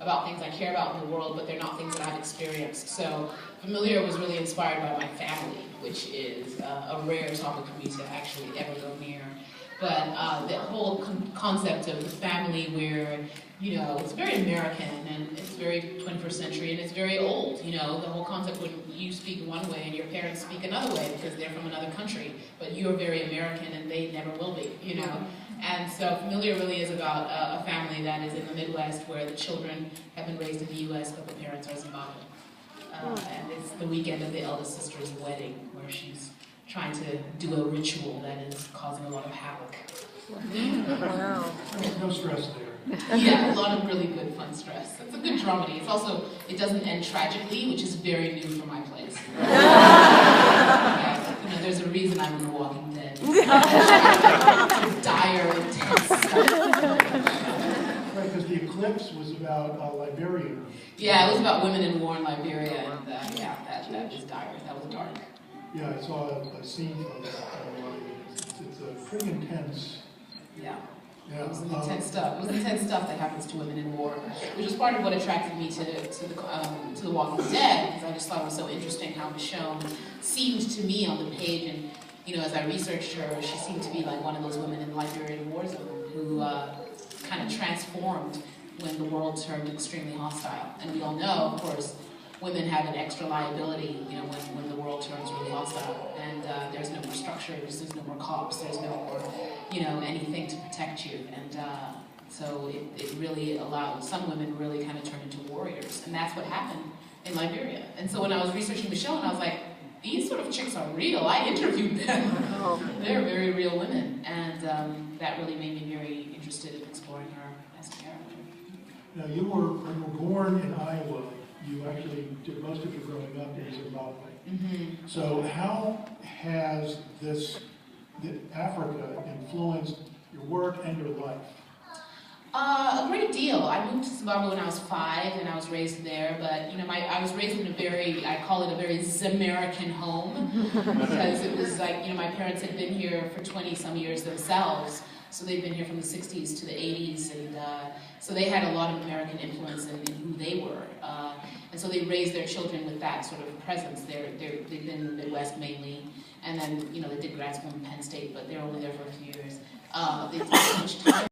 about things I care about in the world, but they're not things that I've experienced. So Familiar was really inspired by my family, which is a rare topic for me to actually ever go near. But the whole concept of the family where, you know, it's very American and it's very 21st century and it's very old, you know, the whole concept when you speak one way and your parents speak another way because they're from another country, but you're very American and they never will be, you know. And so Familiar really is about a family that is in the Midwest where the children have been raised in the U.S. but the parents are Zimbabwean. And it's the weekend of the eldest sister's wedding where she's trying to do a ritual that is causing a lot of havoc. Wow. No stress there. Yeah, a lot of really good fun stress. It's a good dramedy. It's also, it doesn't end tragically, which is very new for my place. Yeah, you know, there's a reason I'm in The Walking Dead. Dire, intense stuff. Right, because the eclipse was about Liberia. Yeah, it was about women in war in Liberia, and yeah, that was dire. That was dark. Yeah, I saw a scene from that. It's pretty intense. Yeah. Yeah. It was intense stuff. It was intense stuff that happens to women in war, which was part of what attracted me to The Walking Dead, because I just thought it was so interesting how Michonne seemed to me on the page, and you know, as I researched her, she seemed to be like one of those women in the Liberian war zone who kind of transformed when the world turned extremely hostile. And we all know, of course, women have an extra liability, you know, when the world turns really hostile, and there's no more structures, there's no more cops, there's no more, you know, anything to protect you, and so it really allowed some women really kind of turn into warriors, and that's what happened in Liberia. And so when I was researching Michonne, I was like, these sort of chicks are real. I interviewed them. They're very real women, and that really made me very interested in exploring her as a character. Now, when you were born in Iowa, you actually did most of your growing up in Zimbabwe. Mm-hmm. So how has Africa influenced your work and your life? A great deal. I moved to Zimbabwe when I was 5, and I was raised there. But you know, I was raised in a very, I call it a very Zamerican home, because it was like, you know, my parents had been here for 20-some years themselves. So they'd been here from the 60s to the 80s, and so they had a lot of American influence in who they were. And so they raised their children with that sort of presence. They've been in the Midwest mainly, and then, you know, they did grad school in Penn State, but they were only there for a few years. They did so much time